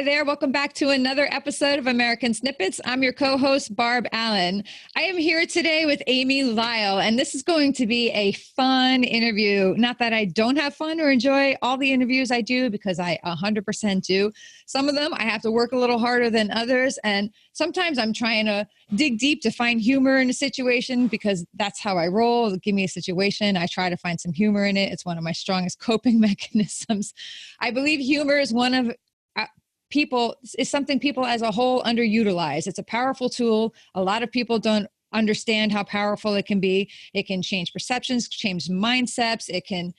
there. Welcome back to another episode of American Snippets. I'm your co-host, Barb Allen. I am here today with Amy Lyle, and this is going to be a fun interview. Not that I don't have fun or enjoy all the interviews I do, because I 100% do. Some of them I have to work a little harder than others, and sometimes I'm trying to dig deep to find humor in a situation because that's how I roll. Give me a situation, I try to find some humor in it. It's one of my strongest coping mechanisms. I believe humor is one of is something people as a whole underutilize. It's a powerful tool. A lot of people don't understand how powerful it can be. It can change perceptions, change mindsets. It can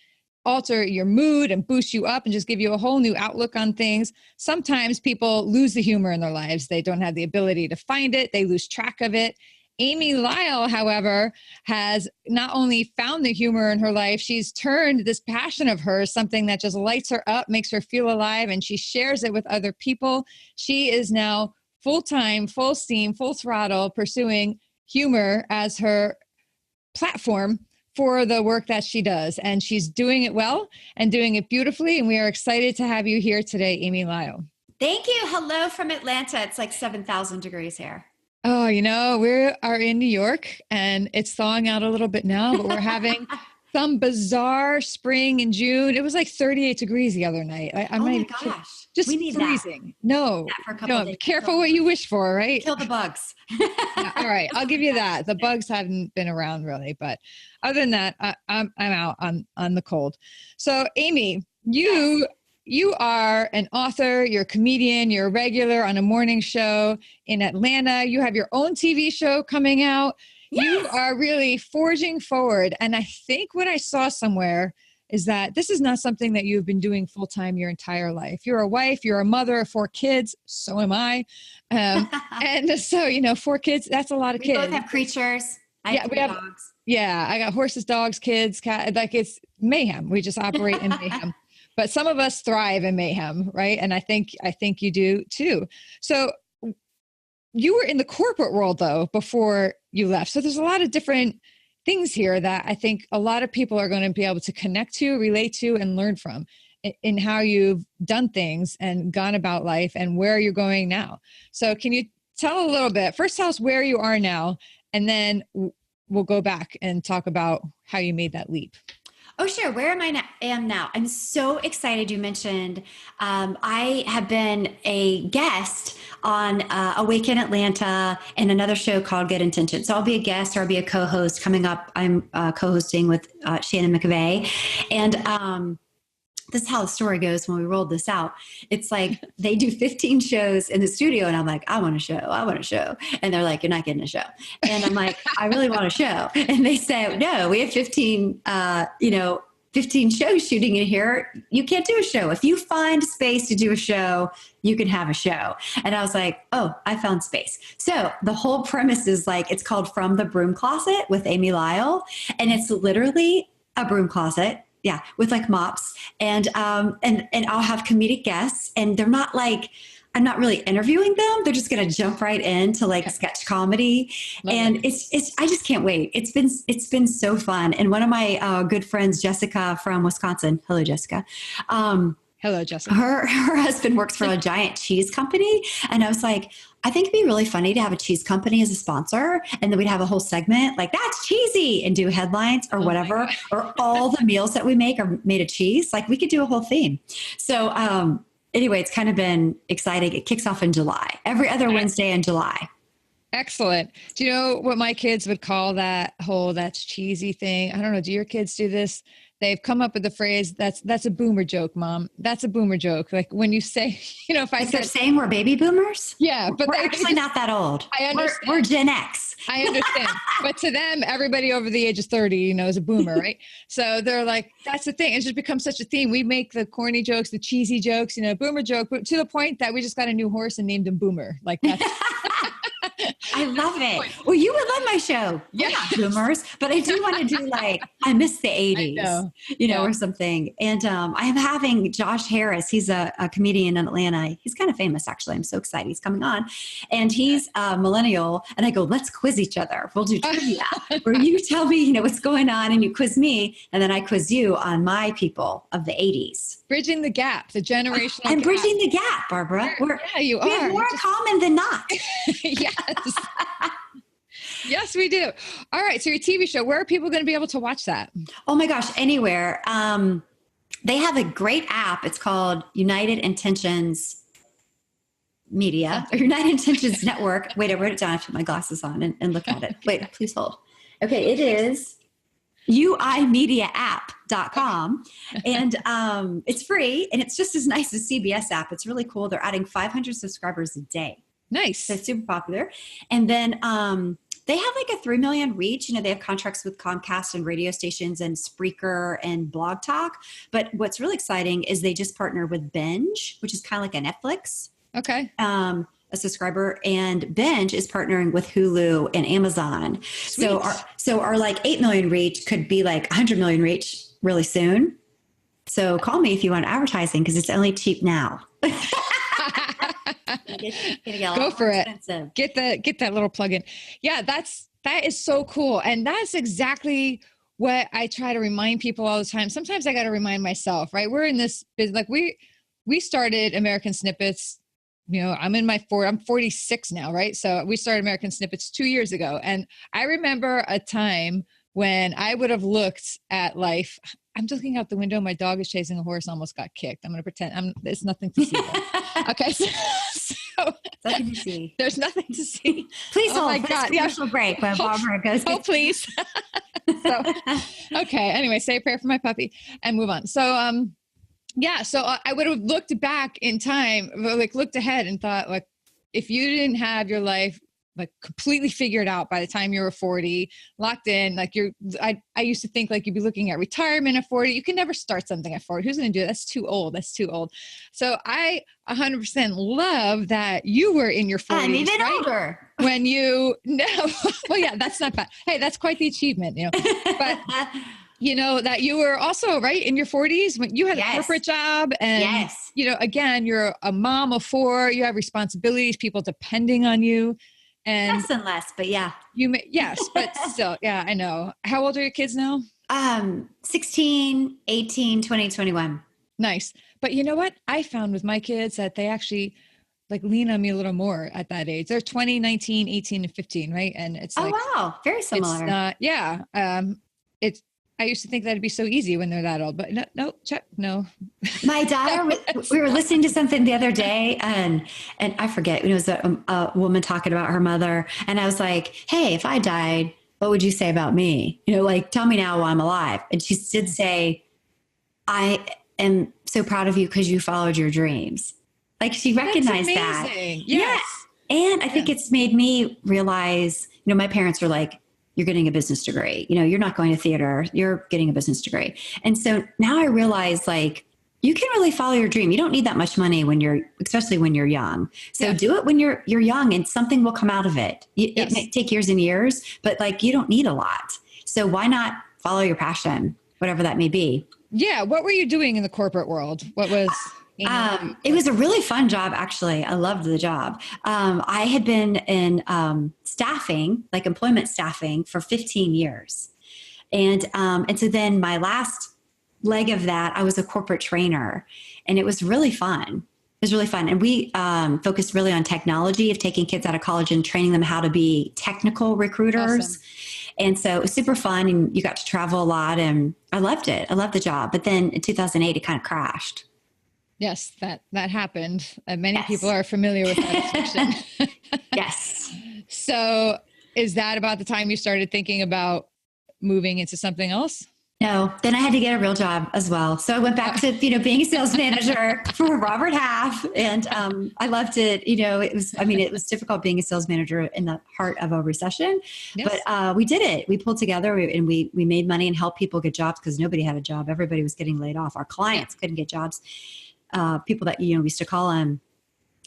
alter your mood and boost you up and just give you a whole new outlook on things. Sometimes people lose the humor in their lives. They don't have the ability to find it. They lose track of it. Amy Lyle, however, has not only found the humor in her life, she's turned this passion of hers, something that just lights her up, makes her feel alive, and she shares it with other people. She is now full-time, full steam, full throttle, pursuing humor as her platform for the work that she does. And she's doing it well and doing it beautifully. And we are excited to have you here today, Amy Lyle. Thank you. Hello from Atlanta. It's like 7,000 degrees here. Oh, we are in New York and it's thawing out a little bit now, but we're having some bizarre spring in June. It was like 38 degrees the other night. Oh my gosh. Just freezing. That. No, for a couple days. Careful what you wish for, right? Kill the bugs. Yeah, all right. I'll give you that. The bugs haven't been around really, but other than that, I'm out on the cold. So Amy, you are an author, you're a comedian, you're a regular on a morning show in Atlanta. You have your own TV show coming out. Yes. You are really forging forward. And I think what I saw somewhere is that this is not something that you've been doing full-time your entire life. You're a wife, you're a mother of 4 kids. So am I. And so, 4 kids, that's a lot of kids. We both have creatures. I have dogs. Yeah, I got horses, dogs, kids, cat, like it's mayhem. We just operate in mayhem. But some of us thrive in mayhem, right? And I think you do too. So you were in the corporate world though before you left. So there's a lot of different things here that I think a lot of people are going to be able to connect to, relate to, and learn from in how you've done things and gone about life and where you're going now. So can you tell a little bit? First, tell us where you are now, and then we'll go back and talk about how you made that leap. Oh, sure. Where am now? I'm so excited you mentioned I have been a guest on Awaken Atlanta and another show called Good Intention. So I'll be a guest or I'll be a co-host coming up. I'm co-hosting with Shannon McVeigh. And this is how the story goes when we rolled this out. It's like they do 15 shows in the studio and I'm like, I want a show. And they're like, you're not getting a show. And I'm like, I really want a show. And they say, no, we have 15 shows shooting in here. You can't do a show. If you find space to do a show, you can have a show. And I was like, oh, I found space. So the whole premise is like, it's called From the Broom Closet with Amy Lyle. And it's literally a broom closet. Yeah, with like mops, and I'll have comedic guests, and they're not like, I'm not really interviewing them. They're just going to jump right into like sketch comedy, and it's I just can't wait. It's been so fun. And one of my good friends, Jessica from Wisconsin. Hello, Jessica. Hello, Jessica. Her husband works for a giant cheese company, and I was like, I think it'd be really funny to have a cheese company as a sponsor. And then we'd have a whole segment like that's cheesy and do headlines or whatever, or all the meals that we make are made of cheese. Like we could do a whole theme. So anyway, it's kind of been exciting. It kicks off in July, every other Wednesday in July. Excellent. Do you know what my kids would call that whole that's cheesy thing? I don't know. Do your kids do this? They've come up with the phrase, that's a boomer joke, Mom. That's a boomer joke. Like when you say, if I said... They're saying we're baby boomers? Yeah. But we're actually not that old. I understand. We're Gen X. I understand. But to them, everybody over the age of 30, is a boomer, right? So they're like, that's the thing. It's just become such a theme. We make the corny jokes, the cheesy jokes, boomer joke, but to the point that we just got a new horse and named him Boomer. Like that's... I love it. Well, you would love my show. We're not boomers, but I do want to do like, I miss the 80s, or something. And I am having Josh Harris. He's a comedian in Atlanta. He's kind of famous, actually. I'm so excited. He's coming on. And he's a millennial. And I go, let's quiz each other. We'll do trivia where you tell me, what's going on and you quiz me. And then I quiz you on my people of the 80s. Bridging the gap, the generational I'm gap. Bridging the gap, Barbara. You are. We have more in common than not. Yes. Yes, we do. All right. So your TV show, where are people going to be able to watch that? Oh my gosh, anywhere. They have a great app. It's called United Intentions Media or United Intentions Network. Wait, I wrote it down. I put my glasses on and look at it. Wait, please hold. Okay, it is uimediaapp.com. And it's free and it's just as nice as CBS app. It's really cool. They're adding 500 subscribers a day. Nice. So it's super popular. And then they have like a 3 million reach. They have contracts with Comcast and radio stations and Spreaker and Blog Talk. But what's really exciting is they just partnered with Binge, which is kind of like a Netflix. Okay. A subscriber, and Binge is partnering with Hulu and Amazon. Sweet. So our like 8 million reach could be like 100 million reach really soon. So call me if you want advertising because it's only cheap now. Go for it. Get that little plug in. Yeah, that is so cool. And that's exactly what I try to remind people all the time. Sometimes I got to remind myself, right? We're in this business, like we started American Snippets. I'm 46 now, right? So we started American Snippets 2 years ago. And I remember a time when I would have looked at life. I'm just looking out the window. My dog is chasing a horse, almost got kicked. I'm going to pretend there's nothing to see. Okay. So nothing to see. There's nothing to see. Please hold for this commercial break when Barbara goes. Oh, please. Okay. Anyway, say a prayer for my puppy and move on. So, so I would have looked back in time, like looked ahead and thought, like, if you didn't have your life like completely figured out by the time you were 40, locked in, like I used to think like you'd be looking at retirement at 40. You can never start something at 40. Who's going to do it? That's too old. So I 100% love that you were in your 40s. I'm even older. When well, yeah, that's not bad. Hey, that's quite the achievement, but that you were also right in your 40s when you had a corporate job and, again, you're a mom of 4, you have responsibilities, people depending on you. And less and less, but yeah. Yes, but still, yeah, I know. How old are your kids now? 16, 18, 20, 21. Nice. But you know what? I found with my kids that they actually like lean on me a little more at that age. They're 20, 19, 18, and 15, right? And it's like, oh, wow. Very similar. It's not, yeah. I used to think that'd be so easy when they're that old, but no. My daughter, we were listening to something the other day and I forget, it was a woman talking about her mother. And I was like, hey, if I died, what would you say about me? Like, tell me now while I'm alive. And she did say, I am so proud of you because you followed your dreams. Like she recognized that. Yes. Yeah. And I think it's made me realize, my parents were like, you're getting a business degree. You're not going to theater. You're getting a business degree. And so now I realize like you can really follow your dream. You don't need that much money especially when you're young. So do it when you're young and something will come out of it. It may take years and years, but like you don't need a lot. So why not follow your passion, whatever that may be? Yeah. What were you doing in the corporate world? What was... It was a really fun job, actually. I loved the job. I had been in staffing, like employment staffing, for 15 years. And so then my last leg of that, I was a corporate trainer. And it was really fun. It was really fun. And we focused really on technology of taking kids out of college and training them how to be technical recruiters. Awesome. And so it was super fun. And you got to travel a lot. And I loved it. I loved the job. But then in 2008, it kind of crashed. Yes, that happened. Many people are familiar with that expression. Yes. So is that about the time you started thinking about moving into something else? No, then I had to get a real job as well. So I went back to, being a sales manager for Robert Half. And I loved it. It was difficult being a sales manager in the heart of a recession, but we did it. We pulled together and we made money and helped people get jobs because nobody had a job. Everybody was getting laid off. Our clients couldn't get jobs. People that, we used to call them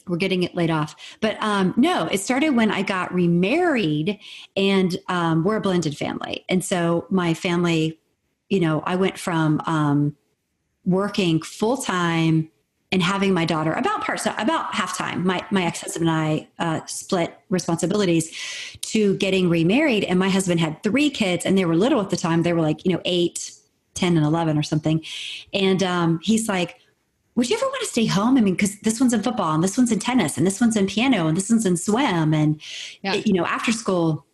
were getting it laid off. But no, it started when I got remarried, and we're a blended family. And so my family, I went from working full time and having my daughter about half time. My ex-husband and I split responsibilities, to getting remarried. And my husband had 3 kids, and they were little at the time. They were like, 8, 10, and 11 or something. And he's like, would you ever want to stay home? I mean, because this one's in football, and this one's in tennis, and this one's in piano, and this one's in swim, and, after school.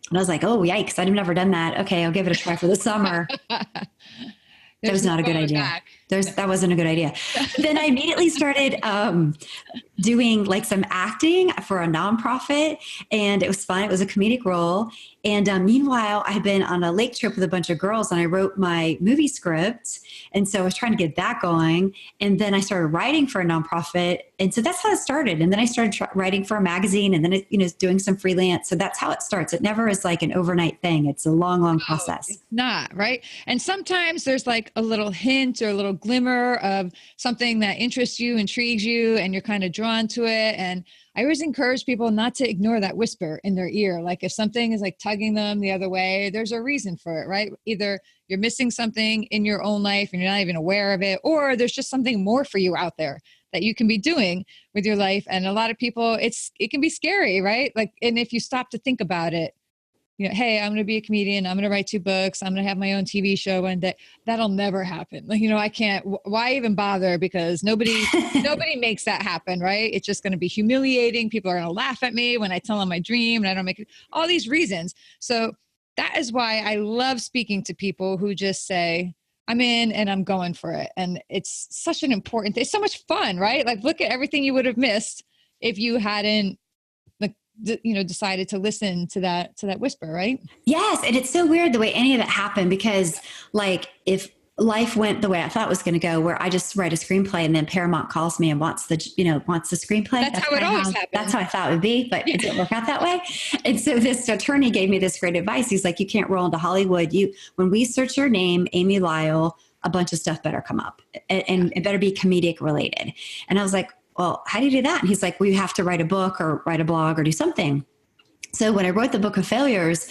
And I was like, oh, yikes, I've never done that. Okay, I'll give it a try for the summer. That was not a good idea. That wasn't a good idea. Then I immediately started doing like some acting for a nonprofit, and it was fun. It was a comedic role. And meanwhile, I had been on a lake trip with a bunch of girls, and I wrote my movie script. And so I was trying to get that going. And then I started writing for a nonprofit. And so that's how it started. And then I started writing for a magazine, and then, doing some freelance. So that's how it starts. It never is like an overnight thing. It's a long, long process. It's not, right? And sometimes there's like a little hint or a little glimmer of something that interests you, intrigues you, and you're kind of drawn to it. And I always encourage people not to ignore that whisper in their ear. Like if something is like tugging them the other way, there's a reason for it, right? Either you're missing something in your own life and you're not even aware of it, or there's just something more for you out there that you can be doing with your life. And a lot of people, it can be scary, right? Like, and if you stop to think about it, hey, I'm going to be a comedian. I'm going to write 2 books. I'm going to have my own TV show, and that'll never happen. Like, I can't, why even bother? Because nobody makes that happen, right? It's just going to be humiliating. People are going to laugh at me when I tell them my dream and I don't make it, all these reasons. So that is why I love speaking to people who just say, I'm in and I'm going for it. And it's such an important, it's so much fun, right? Like look at everything you would have missed if you hadn't decided to listen to that whisper, right? Yes. And it's so weird the way any of that happened, because like if life went the way I thought it was going to go, where I just write a screenplay and then Paramount calls me and wants the screenplay. That's how it always happens. That's how I thought it would be, but it didn't work out that way. And so this attorney gave me this great advice. He's like, you can't roll into Hollywood. When we search your name, Amy Lyle, a bunch of stuff better come up, and it better be comedic related. And I was like, well, how do you do that? And he's like, well, you have to write a book or write a blog or do something. So when I wrote the Book of Failures,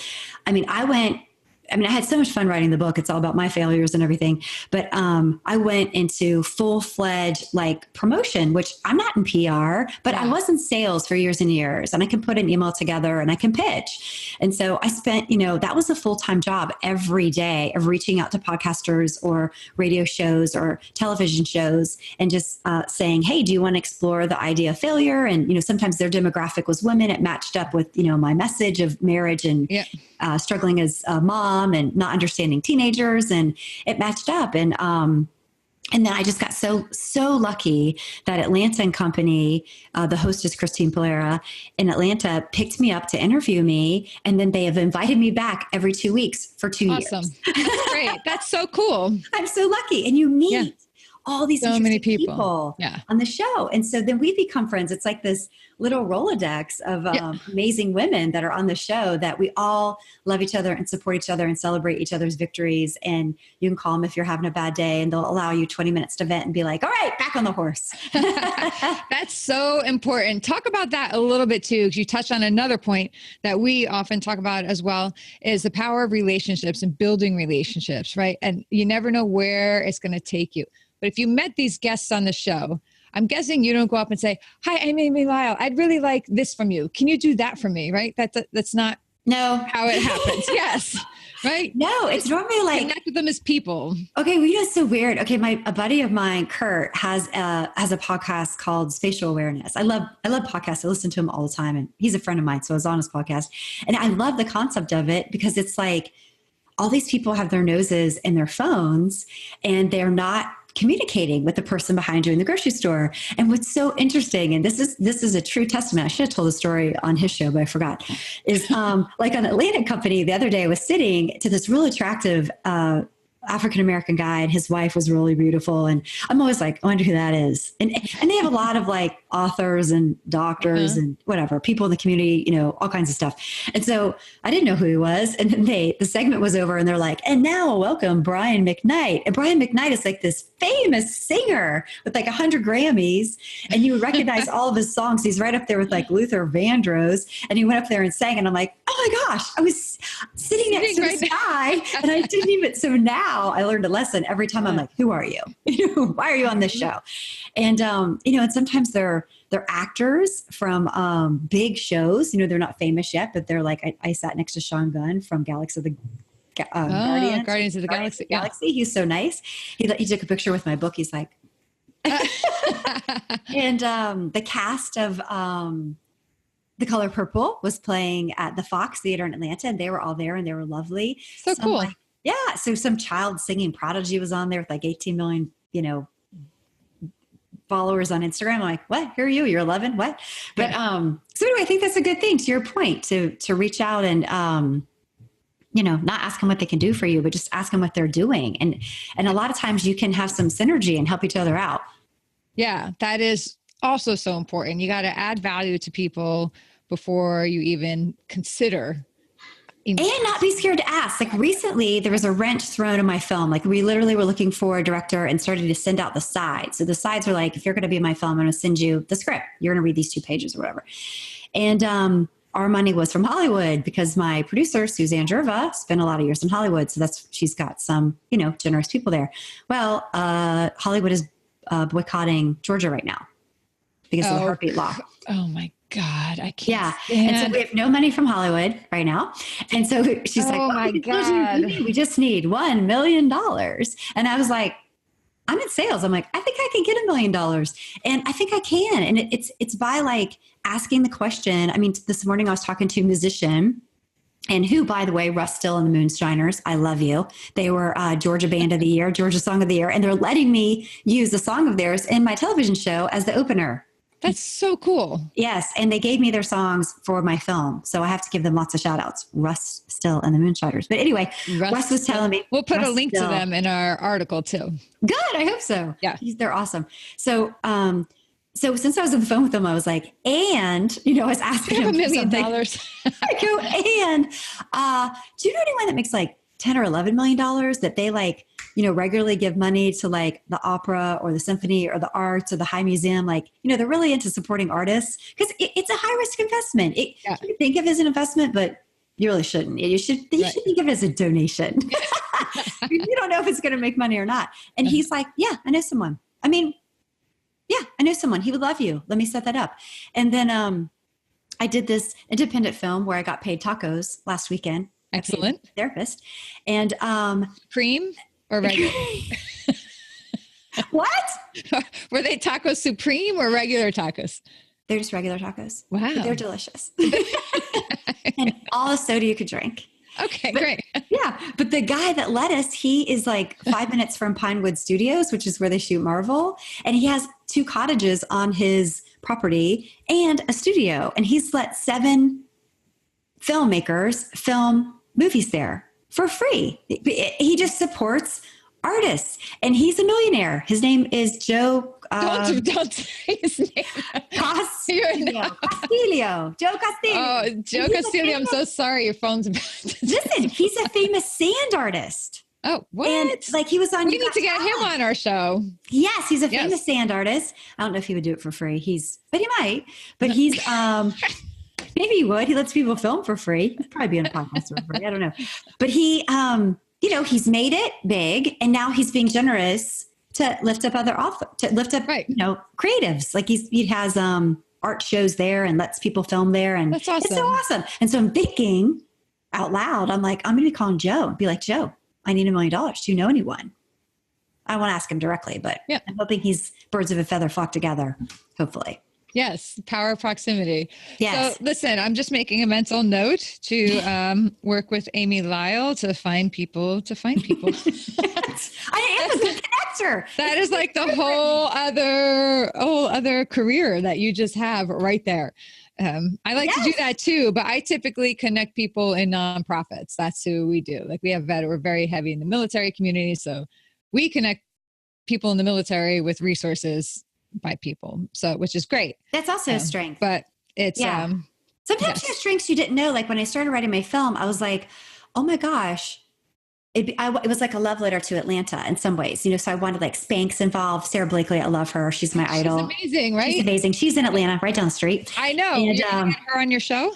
I had so much fun writing the book. It's all about my failures and everything. But I went into full-fledged like promotion, which I'm not in PR, but I was in sales for years and years, and I can put an email together and I can pitch. And so I spent, that was a full-time job every day of reaching out to podcasters or radio shows or television shows and just saying, hey, do you want to explore the idea of failure? And, sometimes their demographic was women. It matched up with, my message of marriage and struggling as a mom and not understanding teenagers, and it matched up. And then I just got so lucky that Atlanta and Company, the hostess Christine Polera in Atlanta, picked me up to interview me, and then they have invited me back every 2 weeks for 2 years. Awesome, that's great. That's so cool. I'm so lucky, and you meet all these so many people on the show. And so then we become friends. It's like this little Rolodex of amazing women that are on the show, that we all love each other and support each other and celebrate each other's victories. And you can call them if you're having a bad day, and they'll allow you 20 minutes to vent and be like, all right, back on the horse. That's so important. Talk about that a little bit too, because you touched on another point that we often talk about as well, is the power of relationships and building relationships, right? And you never know where it's going to take you. But if you met these guests on the show, I'm guessing you don't go up and say, hi, I'm Amy Lyle. I'd really like this from you. Can you do that for me? Right? That's not how it happens. Yes. Right? No, it's normally like connect with them as people. Okay, well, it's so weird. Okay, a buddy of mine, Kurt, has a podcast called Spatial Awareness. I love podcasts. I listen to him all the time, and he's a friend of mine, so I was on his podcast. And I love the concept of it, because it's like all these people have their noses in their phones, and they're not communicating with the person behind you in the grocery store. And what's so interesting, and this is a true testament, I should have told the story on his show, but I forgot, is like on Atlanta Company, the other day I was sitting to this really attractive African-American guy, and his wife was really beautiful. And I'm always like, I wonder who that is. And they have a lot of like authors and doctors and whatever, people in the community, all kinds of stuff. And so I didn't know who he was. And then the segment was over and they're like, and now welcome Brian McKnight. And Brian McKnight is like this famous singer with like 100 Grammys. And you would recognize all of his songs. He's right up there with like Luther Vandross. And he went up there and sang. And I'm like, oh my gosh, I was sitting next to the sky and I didn't even. So now I learned a lesson every time. I'm like, who are you? Why are you on this show? And, and sometimes they're actors from big shows. They're not famous yet, but they're like, I sat next to Sean Gunn from Guardians of the Galaxy. Yeah. He's so nice. He took a picture with my book. He's like, and the cast of The Color Purple was playing at the Fox Theater in Atlanta, and they were all there and they were lovely. So cool. Yeah. So some child singing prodigy was on there with like 18 million, followers on Instagram. I'm like, what? Who are you? You're 11? What? But, so anyway, I think that's a good thing, to your point, to reach out and, not ask them what they can do for you, but just ask them what they're doing. And a lot of times you can have some synergy and help each other out. Yeah. That is also so important. You got to add value to people before you even consider. And not be scared to ask. Like recently there was a wrench thrown in my film. Like we literally were looking for a director and started to send out the sides. So the sides were like, if you're going to be in my film, I'm going to send you the script. You're going to read these 2 pages or whatever. And, our money was from Hollywood because my producer, Suzanne Gerva, spent a lot of years in Hollywood. So she's got some, generous people there. Well, Hollywood is boycotting Georgia right now because of the heartbeat law. Oh my God, I can't. Yeah. Stand. And so we have no money from Hollywood right now. And so she's like, oh my God, we just need $1 million. And I was like, I'm in sales. I'm like, I think I can get $1 million. And I think I can. And it's by like asking the question. I mean, this morning I was talking to a musician, and who, by the way, Russ Still and the Moonshiners, I love you. They were Georgia Band of the Year, Georgia Song of the Year. And they're letting me use a song of theirs in my television show as the opener. That's so cool. Yes. And they gave me their songs for my film. So I have to give them lots of shout outs. Russ Still and the Moonshiners. But anyway, Russ was telling me. We'll put a link to them in our article too. Good. I hope so. Yeah. They're awesome. So, so since I was on the phone with them, I was like, and, I was asking $1 him million. I go, and do you know anyone that makes like 10 or $11 million that they like, regularly give money to like the opera or the symphony or the arts or the high museum? Like, they're really into supporting artists because it's a high risk investment. You think of it as an investment, but you really shouldn't. You should think of it as a donation. You don't know if it's going to make money or not. And he's like, yeah, I know someone. I mean, yeah, I know someone. He would love you. Let me set that up. And then I did this independent film where I got paid tacos last weekend. Excellent. Therapist. And Supreme or regular? What? Were they tacos supreme or regular tacos? They're just regular tacos. Wow. But they're delicious. And all the soda you could drink. Okay, great. Yeah. But the guy that led us, he is like 5 minutes from Pinewood Studios, which is where they shoot Marvel. And he has 2 cottages on his property and a studio. And he's let 7 filmmakers film movies there for free. He just supports artists, and he's a millionaire. His name is Joe. Don't say his name. Castillo. Joe Castillo. Oh, Joe Castillo. I'm so sorry. Your phone's about to Listen, he's a famous sand artist. Oh, what? And like he was on. We need to get him on our show. Yes, he's a famous sand artist. I don't know if he would do it for free. But he might. But he's maybe he would. He lets people film for free. He'd probably be on a podcast for free. I don't know. But he he's made it big, and now he's being generous to lift up other creatives. Like he has art shows there and lets people film there, and that's awesome. It's so awesome. And so I'm thinking out loud, I'm like, I'm going to be calling Joe and be like, Joe, I need $1 million. Do you know anyone? I won't ask him directly, but I'm hoping he's birds of a feather flock together. Hopefully. Yes. Power of proximity. Yes. So listen, I'm just making a mental note to work with Amy Lyle to find people. I am a good connector. That is like the whole other career that you just have right there. I like to do that too, but I typically connect people in nonprofits. That's who we do. Like we're very heavy in the military community. So we connect people in the military with resources by people. So, which is great. That's also a strength. But it's, sometimes you have strengths you didn't know. Like when I started writing my film, I was like, oh my gosh, it was like a love letter to Atlanta in some ways, so I wanted like Spanx involved. Sarah Blakely, I love her. She's my idol. She's amazing, right? She's amazing. She's in Atlanta, right down the street. I know. And, you're gonna get her on your show?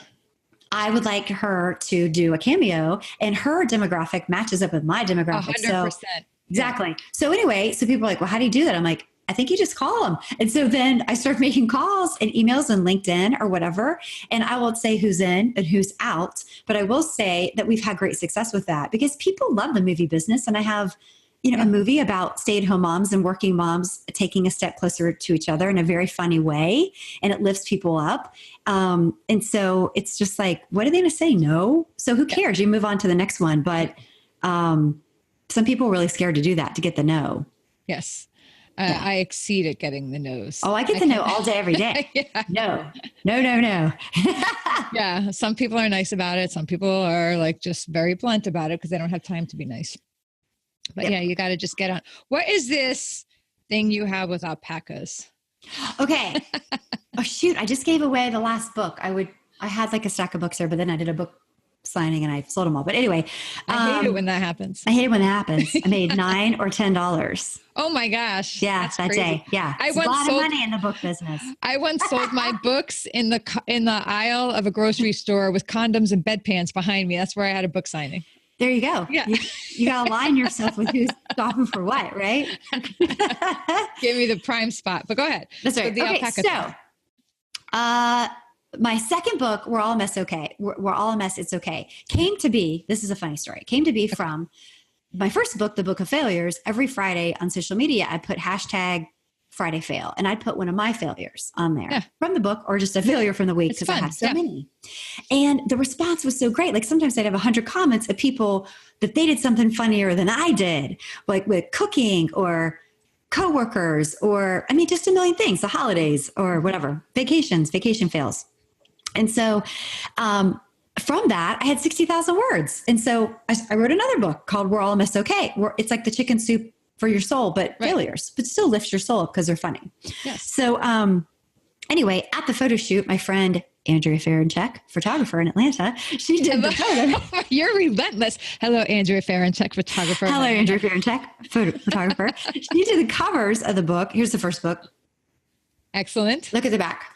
I would like her to do a cameo, and her demographic matches up with my demographic. 100%. So, exactly. So anyway, so people are like, well, how do you do that? I'm like, I think you just call them. And so then I started making calls and emails on LinkedIn or whatever. And I won't say who's in and who's out, but I will say that we've had great success with that because people love the movie business. And I have, a movie about stay-at-home moms and working moms taking a step closer to each other in a very funny way. And it lifts people up. And so it's just like, what are they going to say? No. So who cares? You move on to the next one. But some people are really scared to do that, to get the no. Yes. I exceed at getting the no's. Oh, I get the no all day, every day. No. Yeah. Some people are nice about it. Some people are like just very blunt about it because they don't have time to be nice. But yeah, you got to just get on. What is this thing you have with alpacas? Okay. Oh shoot. I just gave away the last book. I had like a stack of books there, but then I did a book signing and I sold them all. But anyway, I hate it when that happens. I made $9 or $10. Oh my gosh. Yeah. That crazy. Day. Yeah. It's a lot of money in the book business. I once sold my books in the aisle of a grocery store with condoms and bedpans behind me. That's where I had a book signing. There you go. Yeah. You got to align yourself with who's shopping for what, right? Give me the prime spot, but go ahead. That's right. So okay. So, my second book, We're All a Mess, Okay. We're All a Mess, It's Okay, came to be, this is a funny story, came to be from my first book, The Book of Failures. Every Friday on social media, I put hashtag Friday Fail, and I'd put one of my failures on there from the book or just a failure from the week because I have so many. And the response was so great. Like sometimes I'd have 100 comments of people that they did something funnier than I did, like with cooking or coworkers or, just a million things, the holidays or whatever, vacation fails. And so from that, I had 60,000 words. And so I wrote another book called We're All a Mess, Okay. It's like the chicken soup for your soul, but failures, but still lifts your soul because they're funny. Yes. So anyway, at the photo shoot, my friend Andrea Ferenchek, photographer in Atlanta, she did the photo. You're relentless. Hello, Andrea Ferenchek, photographer. Hello, Andrea Ferenchek, photographer. She did the covers of the book. Here's the first book. Excellent. Look at the back.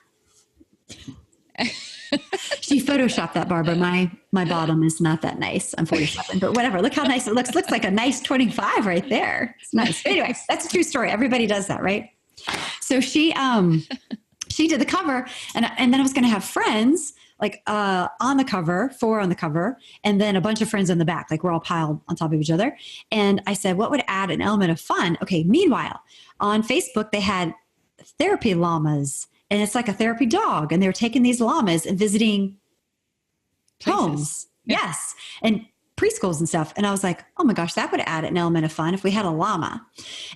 She photoshopped that, Barbara. My bottom is not that nice. I'm 47, but whatever. Look how nice it looks. Looks like a nice 25 right there. It's nice. Anyway, that's a true story. Everybody does that, right? So she did the cover, and then I was going to have friends like on the cover, and then a bunch of friends in the back. Like we're all piled on top of each other. And I said, what would add an element of fun? Okay. Meanwhile, on Facebook, they had therapy llamas. And it's like a therapy dog. And they were taking these llamas and visiting homes. Yeah. Yes. And preschools and stuff. And I was like, oh my gosh, that would add an element of fun if we had a llama.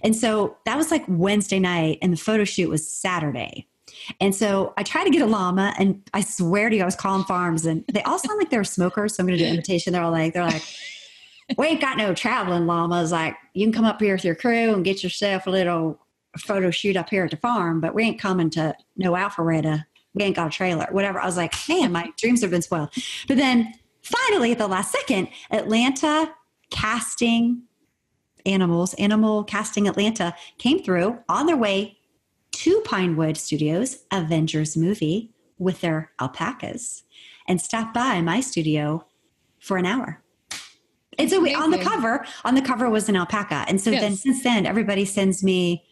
And so that was like Wednesday night and the photo shoot was Saturday. And so I tried to get a llama and I swear to you, I was calling farms and they all sound like they were smokers. So I'm going to do an imitation. They're like, we ain't got no traveling llamas. Like you can come up here with your crew and get yourself a little photo shoot up here at the farm, but we ain't coming to no Alpharetta. We ain't got a trailer, whatever. I was like, man, my dreams have been spoiled. But then finally at the last second, Atlanta casting Animal Casting Atlanta came through on their way to Pinewood Studios, Avengers movie with their alpacas and stopped by my studio for an hour. And so on the cover was an alpaca. And so then since then, everybody sends me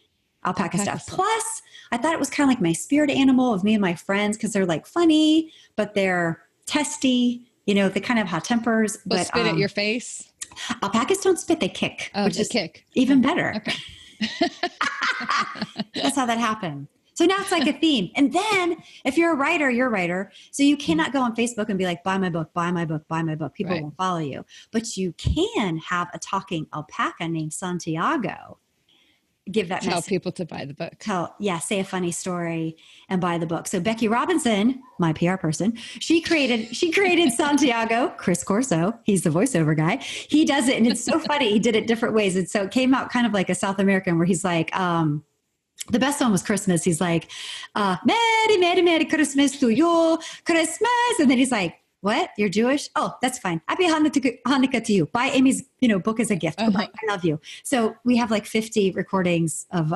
alpaca stuff. Plus, I thought it was kind of like my spirit animal of me and my friends because they're like funny, but they're testy. They kind of have hot tempers. They'll spit at your face. Alpacas don't spit; they kick. Oh, which they is kick. Even better. Okay. That's how that happened. So now it's like a theme. And then if you're a writer, you're a writer. So you cannot go on Facebook and be like, buy my book, buy my book, buy my book. People won't follow you. But you can have a talking alpaca named Santiago. Give that Tell message. people to buy the book. Say a funny story and buy the book. So Becky Robinson, my PR person, she created Santiago, Chris Corso. He's the voiceover guy. He does it. And it's so funny. He did it different ways. And so it came out kind of like a South American where he's like, The best one was Christmas. He's like, Merry, Merry, Merry Christmas to you, Christmas. And then he's like, what? You're Jewish? Oh, that's fine. Happy Hanukkah to you. Buy Amy's, book as a gift. Goodbye. I love you. So we have like 50 recordings of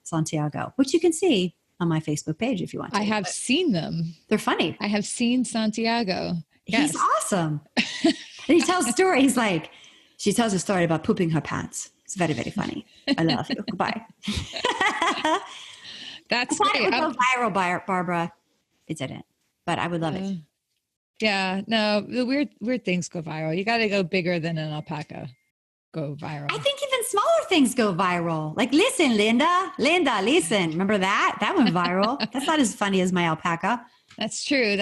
Santiago, which you can see on my Facebook page if you want to. I have seen them. They're funny. I have seen Santiago. Yes. He's awesome. And he tells a story. He's like, she tells a story about pooping her pants. It's very, very funny. I love you. Goodbye. That's great. It would go viral, Barbara. It didn't, but I would love it. Yeah, no, the weird things go viral. You got to go bigger than an alpaca. Go viral. I think even smaller things go viral. Like, listen, Linda, listen. Remember that? That went viral. That's not as funny as my alpaca. That's true.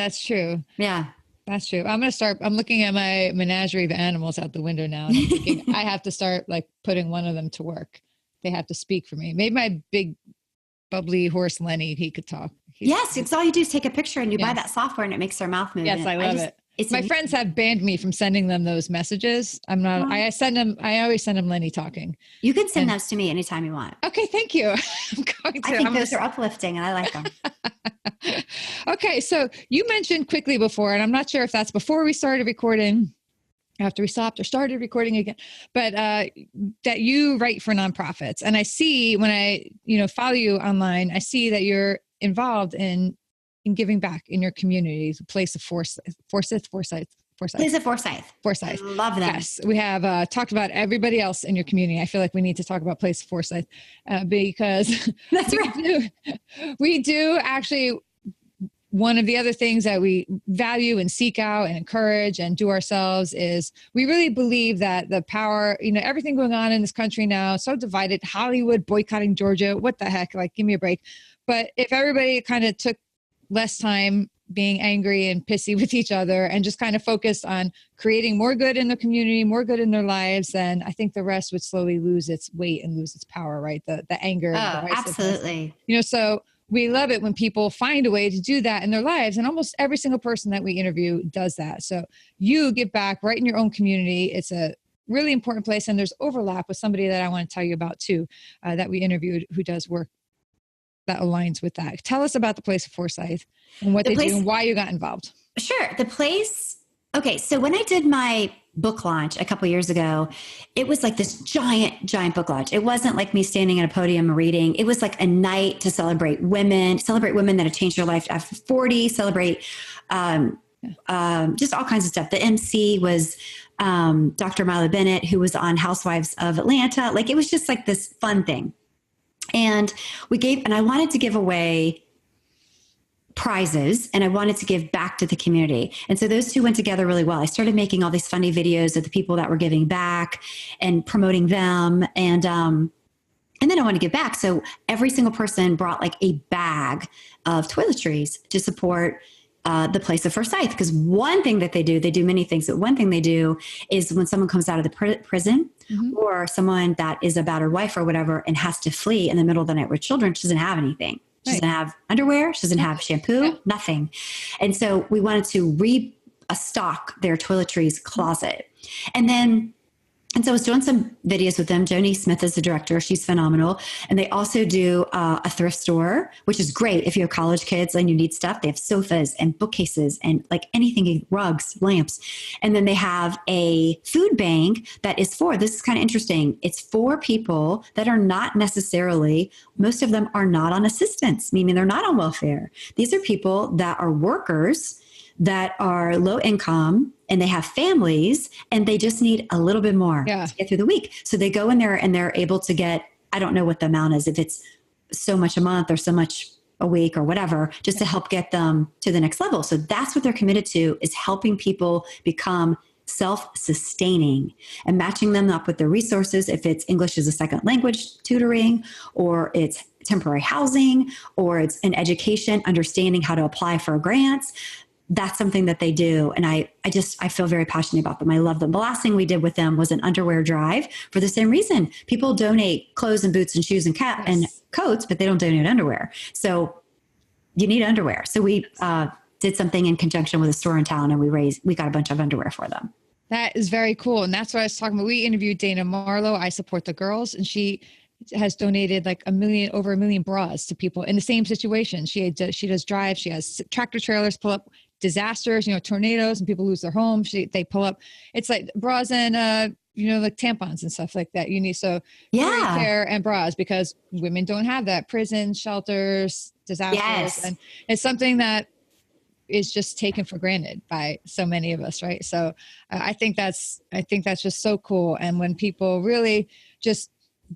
Yeah. That's true. I'm looking at my menagerie of animals out the window now. And I'm thinking I have to start like putting one of them to work. They have to speak for me. Maybe my big bubbly horse, Lenny, he could talk. Yes. It's all you do is take a picture and you buy that software and it makes their mouth move. Yes, I love it. My friends have banned me from sending them those messages. I always send them Lenny talking. You can send those to me anytime you want. Okay. Thank you. I think those are uplifting and I like them. Okay. So you mentioned quickly before, and I'm not sure if that's before we started recording, after we stopped or started recording again, but that you write for nonprofits. And I see when I, follow you online, I see that you're involved in giving back in your community, the place of Forsyth. Place of Forsyth. I love that. Yes. We have talked about everybody else in your community. I feel like we need to talk about Place of Forsyth because that's right. We do actually. One of the other things that we value and seek out and encourage and do ourselves is we really believe that the power, everything going on in this country now, so divided, Hollywood boycotting Georgia, what the heck, like, give me a break. But if everybody kind of took less time being angry and pissy with each other and just kind of focused on creating more good in the community, more good in their lives, then I think the rest would slowly lose its weight and lose its power, right? The anger. Oh, absolutely. So we love it when people find a way to do that in their lives. And almost every single person that we interview does that. So you give back right in your own community. It's a really important place. And there's overlap with somebody that I want to tell you about too, that we interviewed who does work that aligns with that. Tell us about the Place of Forsyth and what they do and why you got involved. Sure. The place. Okay. So when I did my book launch a couple years ago, it was like this giant book launch. It wasn't like me standing at a podium reading. It was like a night to celebrate women that have changed their life after 40, celebrate just all kinds of stuff. The MC was Dr. Milo Bennett, who was on Housewives of Atlanta. Like, it was just like this fun thing. And I wanted to give away prizes and I wanted to give back to the community. And so those two went together really well. I started making all these funny videos of the people that were giving back and promoting them. And then I wanted to give back. So every single person brought like a bag of toiletries to support the Place of Forsyth. Because one thing that they do many things, but one thing they do is when someone comes out of the prison or someone that is a battered wife or whatever and has to flee in the middle of the night with children, she doesn't have anything. She doesn't have underwear. She doesn't have shampoo, nothing. And so we wanted to restock their toiletries closet. And so I was doing some videos with them. Joni Smith is the director. She's phenomenal. And they also do a thrift store, which is great if you have college kids and you need stuff. They have sofas and bookcases and like anything, rugs, lamps. And then they have a food bank that is this is kind of interesting. It's for people that are not necessarily, most of them are not on assistance, meaning they're not on welfare. These are people that are workers that are low income and they have families and they just need a little bit more to get through the week. So they go in there and they're able to get, I don't know what the amount is, if it's so much a month or so much a week or whatever, just to help get them to the next level. So that's what they're committed to, is helping people become self-sustaining and matching them up with their resources. If it's English as a second language tutoring, or it's temporary housing, or it's an education, understanding how to apply for grants. That's something that they do. And I feel very passionate about them. I love them. The last thing we did with them was an underwear drive for the same reason. People donate clothes and boots and shoes and and coats, but they don't donate underwear. So you need underwear. So we did something in conjunction with a store in town and we got a bunch of underwear for them. That is very cool. And that's what I was talking about. We interviewed Dana Marlowe. I support the girls. And she has donated like over a million bras to people in the same situation. She does drive. She has tractor trailers pull up disasters, tornadoes, and people lose their homes. They pull up. It's like bras and like tampons and stuff like that. You need care and bras because women don't have that. Prisons, shelters, disasters, and it's something that is just taken for granted by so many of us, right? So I think that's just so cool. And when people really just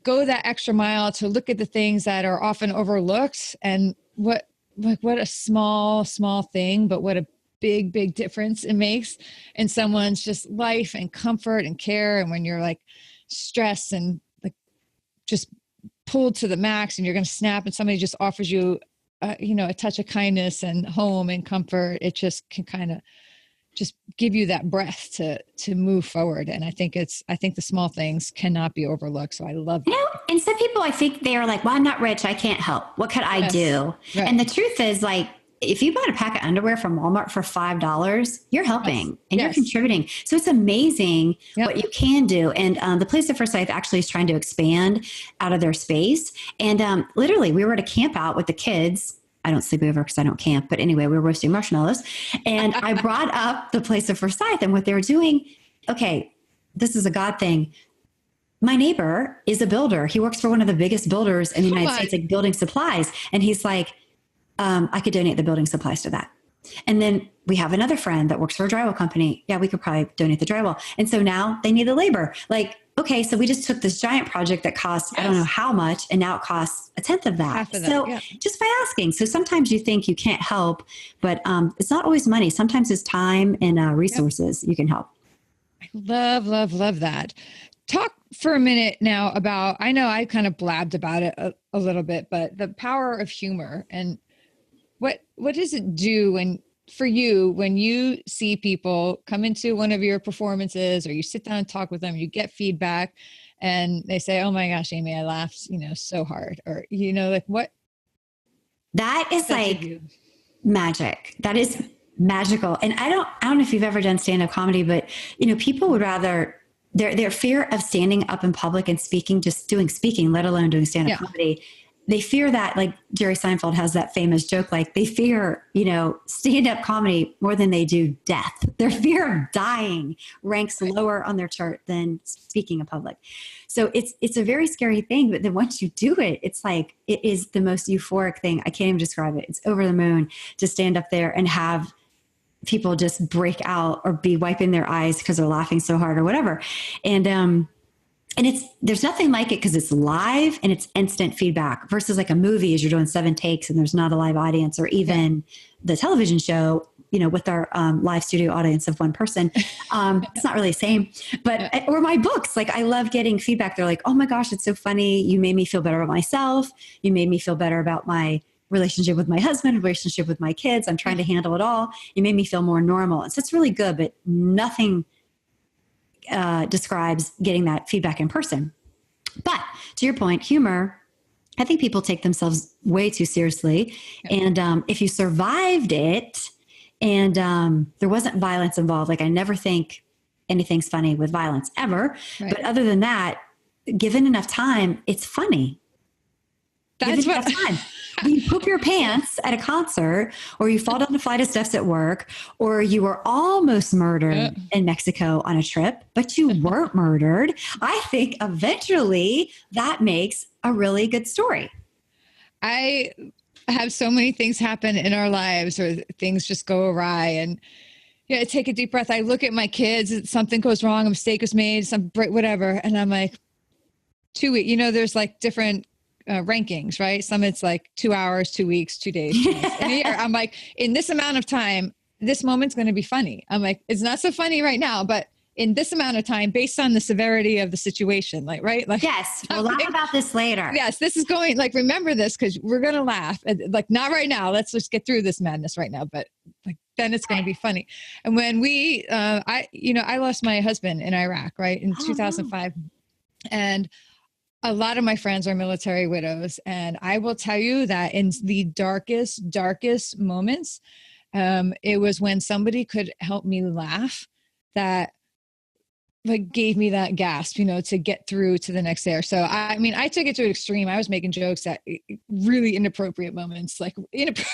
go that extra mile to look at the things that are often overlooked, and what a small thing, but what a big difference it makes in someone's just life and comfort and care. And when you're like stressed and like just pulled to the max and you're going to snap and somebody just offers you a touch of kindness and home and comfort, it just can kind of just give you that breath to move forward. And I think the small things cannot be overlooked. So I love that. And some people, I think they're like, well, I'm not rich. I can't help. What could I do? Right. And the truth is, like, if you bought a pack of underwear from Walmart for $5, you're helping and you're contributing. So it's amazing what you can do. And the Place of First Life actually is trying to expand out of their space. And literally, we were at a camp out with the kids. I don't sleep over because I don't camp. But anyway, we were roasting marshmallows. And I brought up the Place of First Life and what they were doing. Okay, this is a God thing. My neighbor is a builder. He works for one of the biggest builders in the United States, like building supplies. And he's like, I could donate the building supplies to that. And then we have another friend that works for a drywall company. Yeah, we could probably donate the drywall. And so now they need the labor. Like, okay, so we just took this giant project that costs, I don't know how much, and now it costs a tenth of that. Half of that, so just by asking. So sometimes you think you can't help, but it's not always money. Sometimes it's time and resources you can help. I love that. Talk for a minute now about, I know I kind of blabbed about it a little bit, but the power of humor and what does it do for you when you see people come into one of your performances, or you sit down and talk with them, you get feedback and they say, oh my gosh, Amy, I laughed, so hard, or, like what? That is like magic. That is magical. And I don't know if you've ever done stand-up comedy, but people would rather their fear of standing up in public and speaking, just doing speaking, let alone doing stand-up comedy. They fear that, like Jerry Seinfeld has that famous joke, like they fear, stand-up comedy more than they do death. Their fear of dying ranks lower on their chart than speaking in public. So it's a very scary thing. But then once you do it, it's like, it is the most euphoric thing. I can't even describe it. It's over the moon to stand up there and have people just break out or be wiping their eyes because they're laughing so hard or whatever. And there's nothing like it because it's live and it's instant feedback versus like a movie as you're doing 7 takes and there's not a live audience, or even the television show, with our live studio audience of one person. It's not really the same, but, or my books, like I love getting feedback. They're like, oh my gosh, it's so funny. You made me feel better about myself. You made me feel better about my relationship with my husband, relationship with my kids. I'm trying to handle it all. You made me feel more normal. And so it's really good, but nothing describes getting that feedback in person. But to your point, humor, I think people take themselves way too seriously. And if you survived it and there wasn't violence involved, like I never think anything's funny with violence ever. Right. But other than that, given enough time, it's funny. That's what time. You poop your pants at a concert, or you fall down a flight of steps at work, or you were almost murdered in Mexico on a trip, but you weren't murdered. I think eventually that makes a really good story. I have so many things happen in our lives, or things just go awry, and take a deep breath. I look at my kids, something goes wrong, a mistake was made, whatever, and I'm like, 2 weeks. There's like different rankings, right? Some it's like 2 hours, 2 weeks, 2 days. In a year, I'm like, in this amount of time, this moment's going to be funny. I'm like, it's not so funny right now, but in this amount of time, based on the severity of the situation, like, right? Like, yes, we'll laugh about this later. Yes, this is going, like, remember this because we're going to laugh. Like, not right now. Let's just get through this madness right now. But like, then it's going to be funny. And when I lost my husband in Iraq, right, in 2005, and a lot of my friends are military widows. And I will tell you that in the darkest moments, it was when somebody could help me laugh that like gave me that gasp, to get through to the next day or so. I mean, I took it to an extreme. I was making jokes at really inappropriate moments, like inappropriate.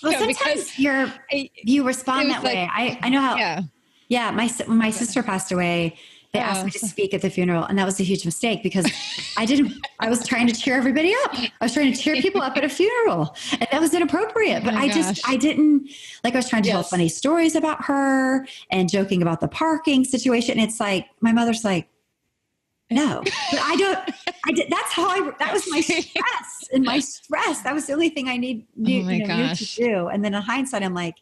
Well, sometimes you respond that way. I know how. Yeah. When my sister passed away, they asked me to speak at the funeral, and that was a huge mistake because I was trying to cheer everybody up. I was trying to cheer people up at a funeral, and that was inappropriate. But I didn't, like, I was trying to tell funny stories about her and joking about the parking situation. It's like, my mother's like, no, but that was my stress and my stress. That was the only thing I knew to do. And then in hindsight, I'm like,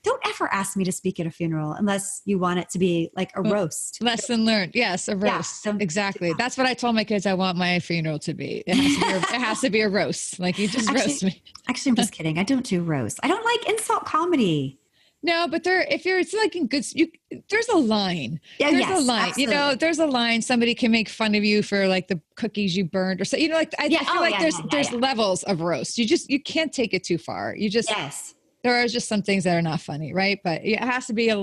don't ever ask me to speak at a funeral unless you want it to be like a roast. Lesson learned. Yes, a roast. Yeah, exactly. That's what I told my kids I want my funeral to be. It has to be a roast. Like, you just roast me. Actually, I'm just kidding. I don't do roasts. I don't like insult comedy. No, but it's like in good, there's a line. Yeah, there's a line. Absolutely. There's a line. Somebody can make fun of you for like the cookies you burned or so. I feel like there's levels of roast. You can't take it too far. There are just some things that are not funny, right? But it has to be a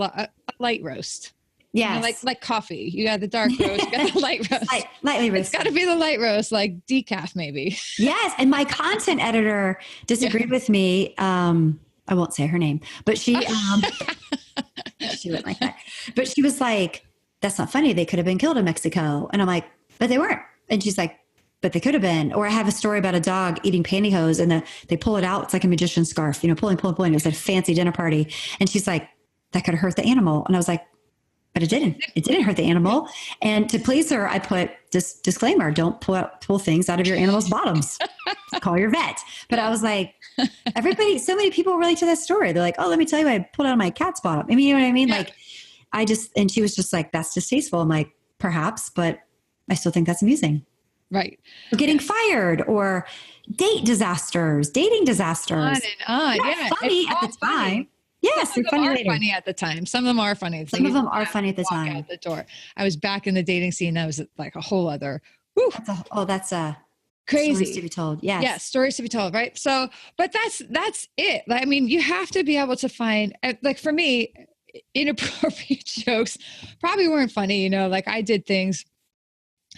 light roast. Yeah, like coffee. You got the dark roast, you got the light roast. Lightly roast. It's got to be the light roast, like decaf maybe. Yes, and my content editor disagreed with me. I won't say her name, but she went like that. But she was like, "That's not funny. They could have been killed in Mexico." And I'm like, "But they weren't." And she's like, "But they could have been." Or I have a story about a dog eating pantyhose, and they pull it out. It's like a magician's scarf, pulling. It was a fancy dinner party, and she's like, "That could have hurt the animal." And I was like, "But it didn't. It didn't hurt the animal." And to please her, I put this disclaimer: don't pull things out of your animal's bottoms. Call your vet. But I was like, so many people relate to that story. They're like, "Oh, let me tell you, I pulled out of my cat's bottom." I mean, you know what I mean? Yeah. Like, and she was just like, "That's distasteful." I'm like, "Perhaps, but I still think that's amusing." Right. Or getting fired, or dating disasters. On and on. Yeah. Funny at the time. Yes, they're funny later. Funny at the time. Some of them are funny. Some of them are funny at the time. Out the door. I was back in the dating scene. That was like a whole other. That's crazy. Stories to be told. Yes. Yeah, stories to be told. Right. So, but that's it. I mean, you have to be able to find, like, for me, inappropriate jokes probably weren't funny. Like, I did things.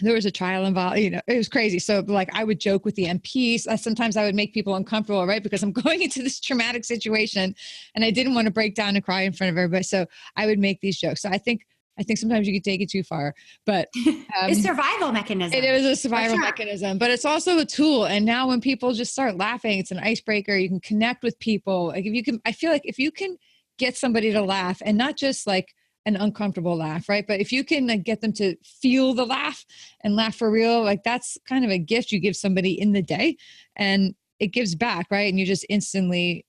There was a trial involved, it was crazy. So, like, I would joke with the MPs. Sometimes I would make people uncomfortable, right? Because I'm going into this traumatic situation and I didn't want to break down and cry in front of everybody. So I would make these jokes. So I think sometimes you could take it too far, but it's a survival mechanism. It is a survival mechanism, but it's also a tool. And now when people just start laughing, it's an icebreaker. You can connect with people. Like, I feel like if you can get somebody to laugh, and not just like an uncomfortable laugh, right? But if you can get them to feel the laugh and laugh for real, like, that's kind of a gift you give somebody in the day, and it gives back, right? And you just instantly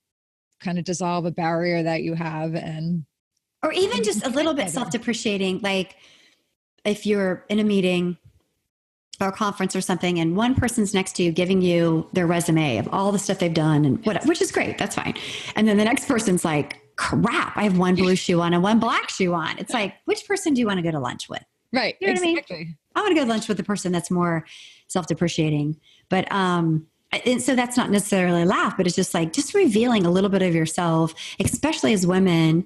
kind of dissolve a barrier that you have, or even just a little bit self-depreciating. Like, if you're in a meeting or a conference or something, and one person's next to you giving you their resume of all the stuff they've done and whatever, which is great, that's fine. And then the next person's like, "Crap, I have one blue shoe on and one black shoe on." It's like, which person do you want to go to lunch with? Right. You know what I mean? I want to go to lunch with the person that's more self-depreciating. But, and so that's not necessarily a laugh, but it's just like, just revealing a little bit of yourself, especially as women.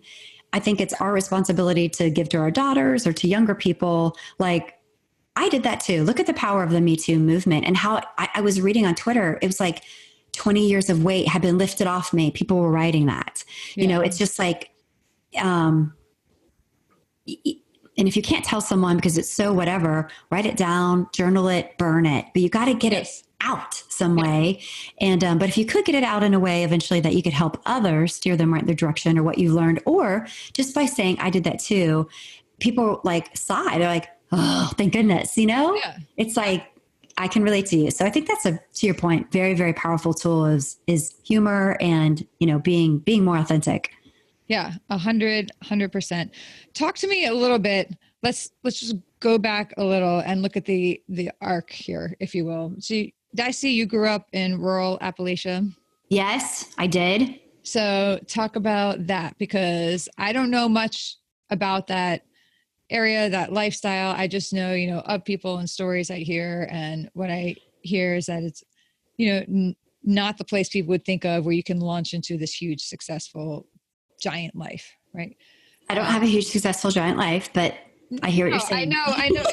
I think it's our responsibility to give to our daughters or to younger people. Like, I did that too. Look at the power of the Me Too movement, and how I was reading on Twitter. It was like 20 years of weight had been lifted off me. People were writing that. It's just like, and if you can't tell someone because it's so whatever, write it down, journal it, burn it. But you got to get it out some way. And, but if you could get it out in a way eventually that you could help others steer them right in the direction, or what you've learned, or just by saying, "I did that too," people like sigh. They're like, "Oh, thank goodness." It's like, I can relate to you. So I think that's to your point, very, very powerful tool is humor and, being more authentic. Yeah. 100%. Talk to me a little bit. Let's just go back a little and look at the arc here, if you will. So I see you grew up in rural Appalachia. Yes, I did. So talk about that, because I don't know much about that area, that lifestyle. I just know, of people and stories I hear. And what I hear is that it's, not the place people would think of where you can launch into this huge, successful, giant life, right? I don't have a huge, successful, giant life, but I hear what No, you're saying. I know,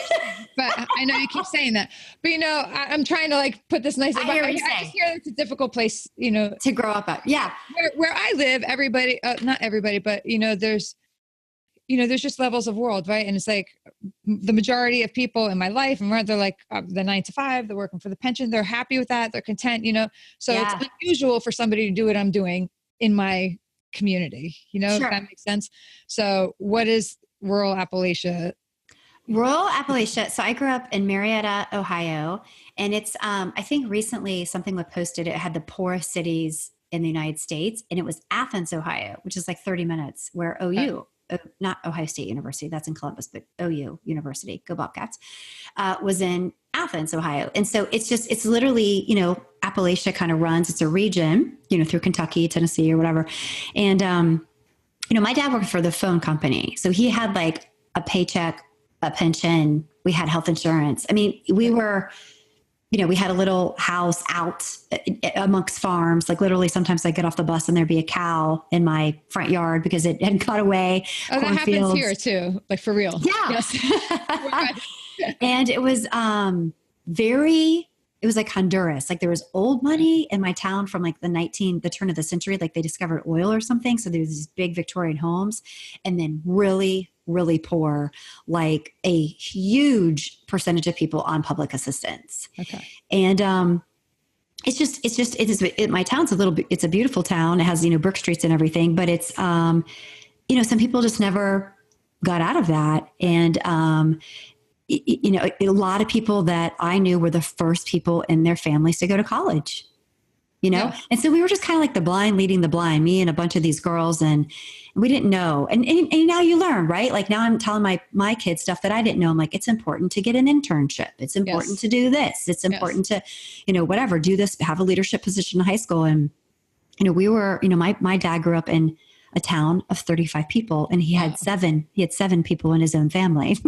but I know you keep saying that. But I'm trying to like put this nice. I hear what you're I just hear it's a difficult place, to grow up at. Yeah. Where I live, everybody, not everybody, but there's just levels of world, right? And it's like the majority of people in my life, and they're like the 9 to 5, they're working for the pension, they're happy with that, they're content, So Yeah. it's unusual for somebody to do what I'm doing in my community, Sure. if that makes sense. So what is rural Appalachia? Rural Appalachia. So I grew up in Marietta, Ohio, and it's I think recently something was posted. It had the poorest cities in the United States, and it was Athens, Ohio, which is like 30 minutes, where OU, not Ohio State University, that's in Columbus, but OU University, go Bobcats, was in Athens, Ohio. And so it's literally, Appalachia kind of runs. It's a region, through Kentucky, Tennessee, or whatever. And my dad worked for the phone company, so he had like a paycheck, a pension, we had health insurance. I mean, we had a little house out amongst farms. Like literally sometimes I get off the bus and there'd be a cow in my front yard because it had got away. Oh, that happens here too. Like for real. Yeah. Yes. And it was it was like Honduras. Like there was old money in my town from like the turn of the century. Like they discovered oil or something. So there was these big Victorian homes, and then really, really poor, like a huge percentage of people on public assistance. Okay. And my town's it's a beautiful town. It has, brick streets and everything, but it's, some people just never got out of that. And, a lot of people that I knew were the first people in their families to go to college, Yeah. And so we were just kind of like the blind leading the blind, me and a bunch of these girls, and we didn't know. And now you learn, right? Like now I'm telling my kids stuff that I didn't know. I'm like, it's important to get an internship. It's important to do this. It's important to, whatever, do this, have a leadership position in high school. And, we were, my dad grew up in a town of 35 people, and he had seven people in his own family.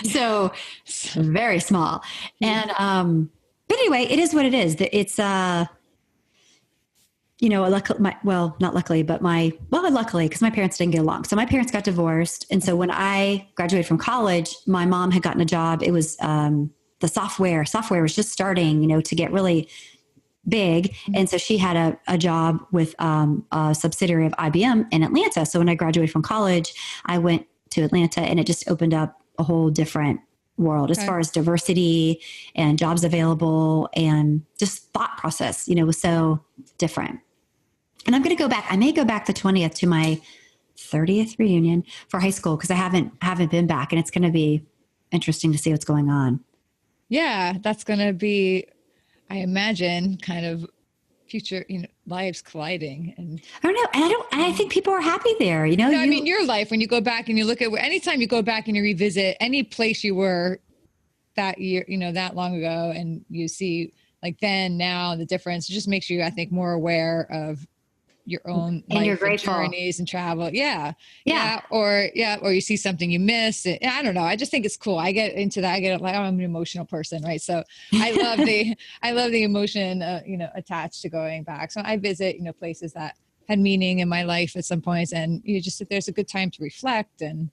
So very small. And, but anyway, it is what it is. It's, luckily, because my parents didn't get along. So my parents got divorced. And so when I graduated from college, my mom had gotten a job. It was, the software was just starting, to get really big. And so she had a job with, a subsidiary of IBM in Atlanta. So when I graduated from college, I went to Atlanta, and it just opened up a whole different world as far as diversity and jobs available, and just thought process, was so different. And I'm going to go back. I may go back the 20th to my 30th reunion for high school, because I haven't been back, and it's going to be interesting to see what's going on. Yeah, that's going to be, I imagine, kind of future, lives colliding. And I don't know. And I think people are happy there. I mean, your life, when you go back and you look at anytime you go back and you revisit any place you were that year, that long ago, and you see like then, now, the difference, it just makes you, I think, more aware of your own and life and journeys and travel. Or you see something you miss. I don't know. I just think it's cool. I get into that. I'm an emotional person, right? So I love the emotion, attached to going back. So I visit, places that had meaning in my life at some points, and there's a good time to reflect. And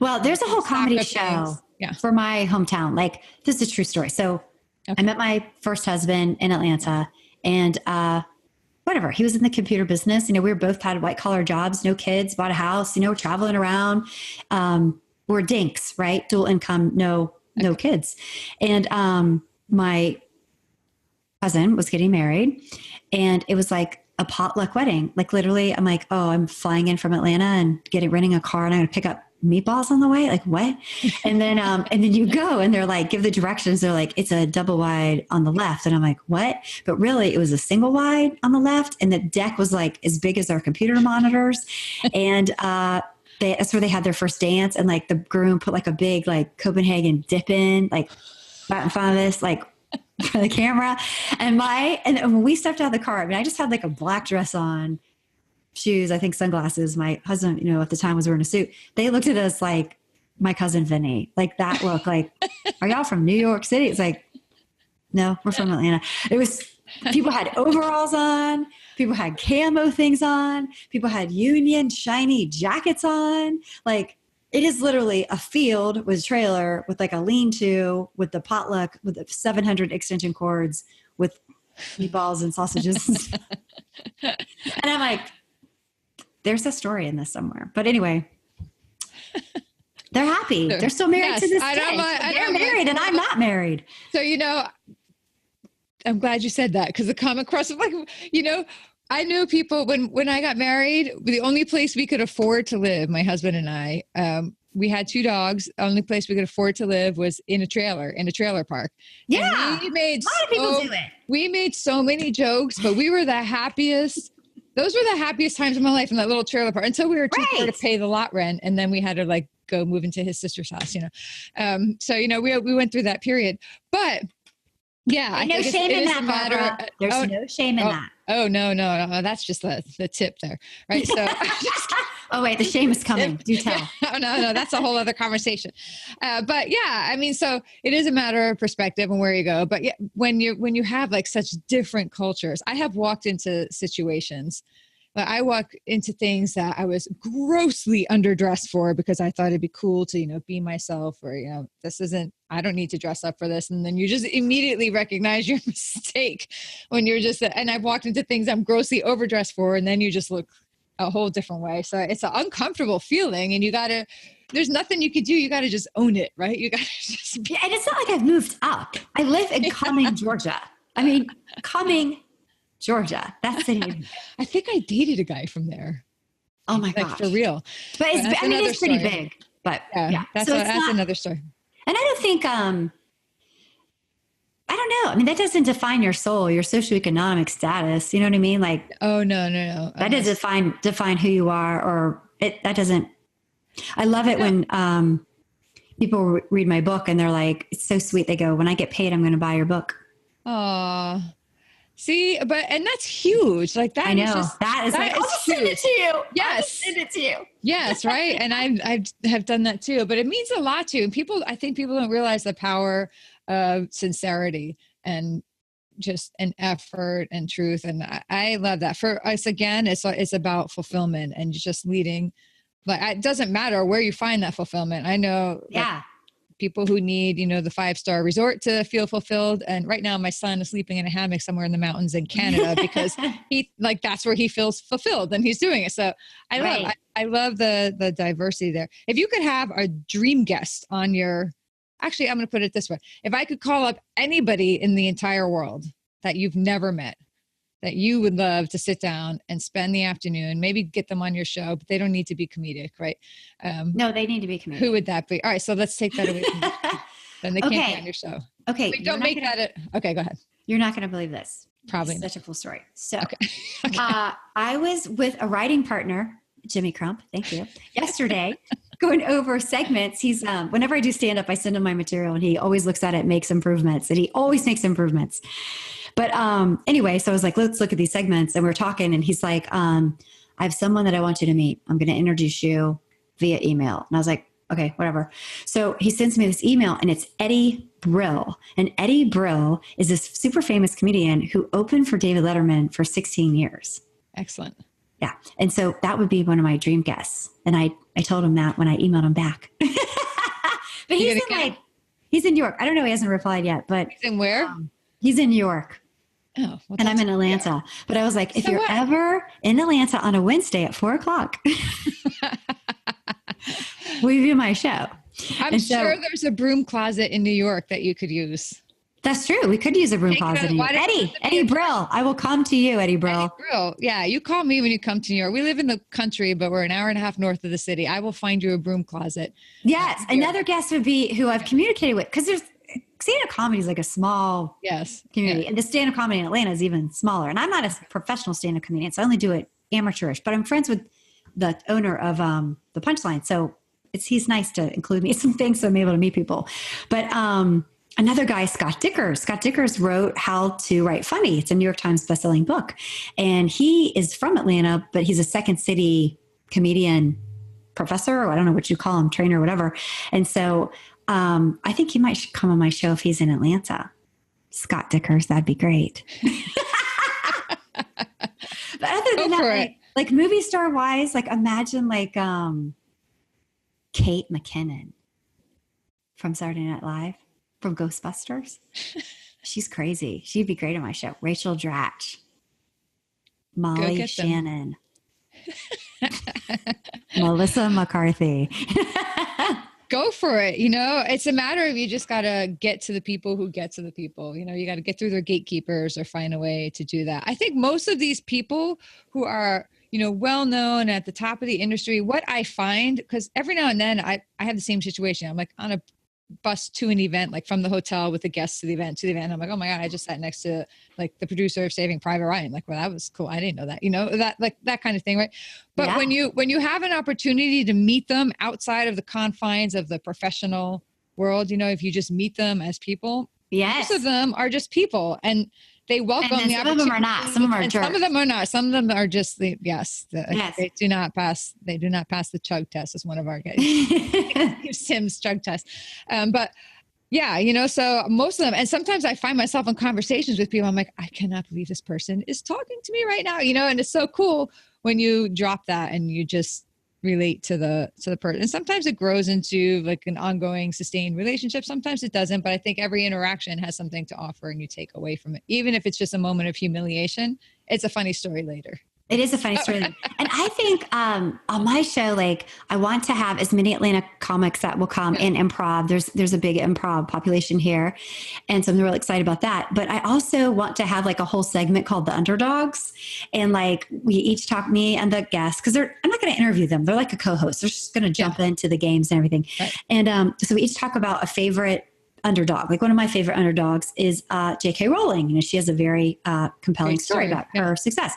well, there's a whole comedy show for my hometown. Like, this is a true story. So I met my first husband in Atlanta, and, whatever. He was in the computer business. We were both had white collar jobs, no kids, bought a house, we're traveling around. We're dinks, right? Dual income, no kids. And my cousin was getting married, and it was like a potluck wedding. Like literally, I'm like, oh, I'm flying in from Atlanta and renting a car, and I'm going to pick up meatballs on the way. Like, what? And then you go, and they're like, give the directions. They're like, it's a double wide on the left. And I'm like, what? But really it was a single wide on the left. And the deck was like as big as our computer monitors. And, that's where they had their first dance. And like the groom put like a big, like Copenhagen dip in, like right in front of us, like for the camera. And when we stepped out of the car, I mean, I just had like a black dress on, shoes, I think sunglasses. My husband, at the time was wearing a suit. They looked at us like my cousin Vinny, like that look, like, are y'all from New York City? It's like, no, we're from Atlanta. It was, people had overalls on, people had camo things on, people had Union shiny jackets on. Like, It is literally a field with a trailer with like a lean-to with the potluck with the 700 extension cords with meatballs and sausages. And I'm like, there's a story in this somewhere. But anyway, they're happy. They're still married to this day. They're married and I'm not married. So, I'm glad you said that, because the common cross of I knew people when I got married, the only place we could afford to live, my husband and I, we had 2 dogs. The only place we could afford to live was in a trailer park. Yeah. And we made a lot of people do it. We made so many jokes, but we were the happiest. Those were the happiest times of my life in that little trailer park until we were too poor to pay the lot rent. And then we had to go move into his sister's house, So, we went through that period, but yeah, no shame in that, Barbara. There's no shame in that. Oh, no. That's just the tip there. Right. So, oh, wait, the shame is coming. Do tell. No. That's a whole other conversation. But yeah, so it is a matter of perspective and where you go. But yeah, when you have such different cultures, I have walked into situations. I walk into things that I was grossly underdressed for because I thought it'd be cool to, be myself, or, I don't need to dress up for this. And then you just immediately recognize your mistake when you're and I've walked into things I'm grossly overdressed for, and then you just look a whole different way. So it's an uncomfortable feeling, and there's nothing you could do. You got to just own it, right? You got to just. And it's not like I've moved up. I live in Cumming, Georgia. Cumming, Georgia. That's the name. I think I dated a guy from there. Oh my gosh. For real. But it's pretty big. But yeah. That's another story. And I don't think, I don't know. That doesn't define your soul, your socioeconomic status. You know what I mean? Oh, no. That doesn't define who you are, that doesn't. I love it when people read my book and they're like, it's so sweet. They go, when I get paid, I'm going to buy your book. Oh, see, and that's huge. That I know. I'll just send it to you. Yes. Send it to you. Yes. Right. And I have done that too, but it means a lot to you. I think people don't realize the power of sincerity and just an effort and truth. And I love that. For us, again, it's about fulfillment and just leading. It doesn't matter where you find that fulfillment. I know. Yeah. People who need, the 5-star resort to feel fulfilled. And right now my son is sleeping in a hammock somewhere in the mountains in Canada because he that's where he feels fulfilled and he's doing it. So I love the diversity there. If you could have a dream guest on actually, I'm going to put it this way. If I could call up anybody in the entire world that you've never met, that you would love to sit down and spend the afternoon, maybe get them on your show, but they don't need to be comedic, right? No, they need to be comedic. Who would that be? All right, so let's take that away from you. Then they can't be on your show. Okay. Wait, don't make that okay, go ahead. You're not going to believe this. Probably Such a cool story. So okay. I was with a writing partner, Jimmy Crump, thank you, yesterday, going over segments. He's, whenever I do stand up, I send him my material and he always looks at it, makes improvements, and he always makes improvements. But anyway, so I was like, let's look at these segments. And we're talking and he's like, I have someone that I want you to meet. I'm going to introduce you via email. And I was like, okay, whatever. So he sends me this email and it's Eddie Brill. And Eddie Brill is this super famous comedian who opened for David Letterman for 16 years. Excellent. Yeah. And so that would be one of my dream guests. And I told him that when I emailed him back. But he's in New York. I don't know. He hasn't replied yet, but he's in where? He's in New York. Oh, well, and I'm in Atlanta. But I was like, if you're ever in Atlanta on a Wednesday at 4:00, will you do my show? I'm sure there's a broom closet in New York that you could use. That's true. We could use a broom closet. Eddie Brill. I will come to you, Eddie Brill. Yeah, you call me when you come to New York. We live in the country, but we're an hour and a half north of the city. I will find you a broom closet. Yes. Another guest would be who I've communicated with, because there's stand-up comedy is like a small community. Yeah. And the stand-up comedy in Atlanta is even smaller. And I'm not a professional stand-up comedian, so I only do it amateurish. But I'm friends with the owner of the Punchline. So he's nice to include me in some things so I'm able to meet people. But another guy, Scott Dickers. Scott Dickers wrote How to Write Funny. It's a New York Times bestselling book. And he is from Atlanta, but he's a Second City comedian professor, or I don't know what you call him, trainer, or whatever. And so I think he might come on my show if he's in Atlanta. Scott Dickers, that'd be great. But other than that, like movie star wise, like imagine like Kate McKinnon from Saturday Night Live, from Ghostbusters. She's crazy. She'd be great on my show. Rachel Dratch, Molly Shannon, Melissa McCarthy. Go for it. You know, it's a matter of, you just got to get to the people who get to the people. You know, you got to get through their gatekeepers or find a way to do that. I think most of these people who are, you know, well known at the top of the industry, what I find, because every now and then I have the same situation. I'm like on a bus to an event, like from the hotel with the guests to the event. I'm like, oh my God, I just sat next to like the producer of Saving Private Ryan. Like, well, that was cool. I didn't know that, you know, that, like that kind of thing. Right. But when you have an opportunity to meet them outside of the confines of the professional world, you know, if you just meet them as people, most of them are just people, and they welcome the opportunity. Some of them are not. Some of them are jerks. Some of them are not. Some of them are just they do not pass the chug test, as one of our guys used Tim's chug test. But yeah, you know, so most of them, and sometimes I find myself in conversations with people, I'm like, I cannot believe this person is talking to me right now, you know, and it's so cool when you drop that and you just relate to the person. And sometimes it grows into like an ongoing sustained relationship. Sometimes it doesn't, but I think every interaction has something to offer and you take away from it. Even if it's just a moment of humiliation, it's a funny story later. It is a funny story. And I think on my show, like I want to have as many Atlanta comics that will come in improv. There's a big improv population here. And so I'm really excited about that. But I also want to have like a whole segment called The Underdogs. And like we each talk, me and the guests, because I'm not going to interview them. They're like a co-host. They're just going to jump into the games and everything. Right. And so we each talk about a favorite underdog. Like one of my favorite underdogs is J.K. Rowling. You know, she has a very compelling story about her success.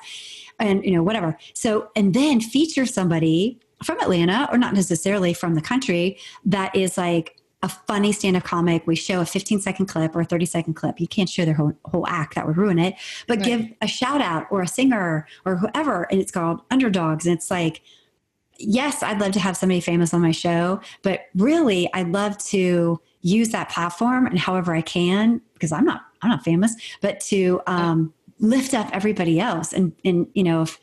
And, you know, whatever. So, and then feature somebody from Atlanta, or not necessarily from the country, that is like a funny stand-up comic. We show a 15-second clip or a 30-second clip. You can't show their whole act. That would ruin it. But give a shout out or a singer or whoever. And it's called Underdogs. And it's like, yes, I'd love to have somebody famous on my show, but really I'd love to use that platform and however I can, because I'm not famous, but to, lift up everybody else. And, you know, if,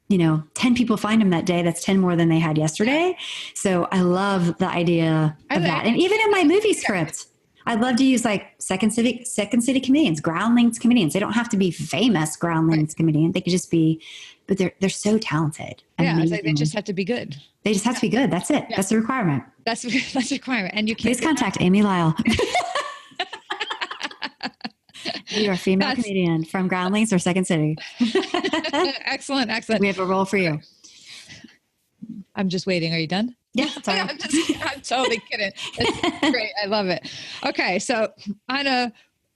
you know, 10 people find them that day, that's 10 more than they had yesterday. So I love the idea of that. And even in my movie script, I'd love to use like second city comedians, Groundlings comedians. They don't have to be famous Groundlings comedians. They could just be, but they're so talented. Yeah. It's like they just have to be good. They just have to be good. That's it. Yeah. That's the requirement. That's the requirement. And you can't. Please contact Amy Lyle. You're a female comedian from Groundlings or Second City. Excellent. We have a role for you. I'm just waiting. Are you done? Yeah. Sorry. I'm totally kidding. It's great. I love it. Okay. So on a